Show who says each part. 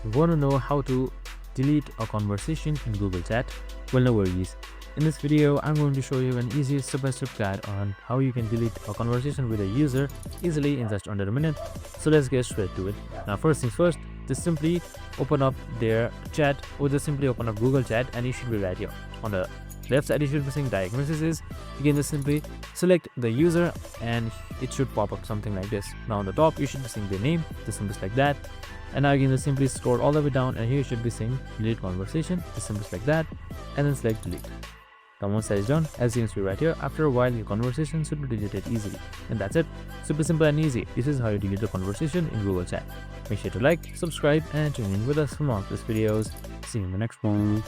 Speaker 1: Want to know how to delete a conversation in Google Chat? Well, no worries. In this video, I'm going to show you an easy step-by-step guide on how you can delete a conversation with a user easily in just under a minute. So let's get straight to it. Now, first things first, just simply open up their chat, or just simply open up Google Chat, and it should be right here. On the left side, you should be seeing direct messages. You can just simply select the user and it should pop up something like this. Now on the top, you should be seeing their name, just like that. And now you can just simply scroll all the way down, and here you should be seeing delete conversation, just like that, and then select delete. Now once that is done, as you can see right here, after a while your conversation should be deleted easily. And that's it. Super simple and easy. This is how you delete the conversation in Google Chat. Make sure to like, subscribe, and tune in with us for more of these videos. See you in the next one.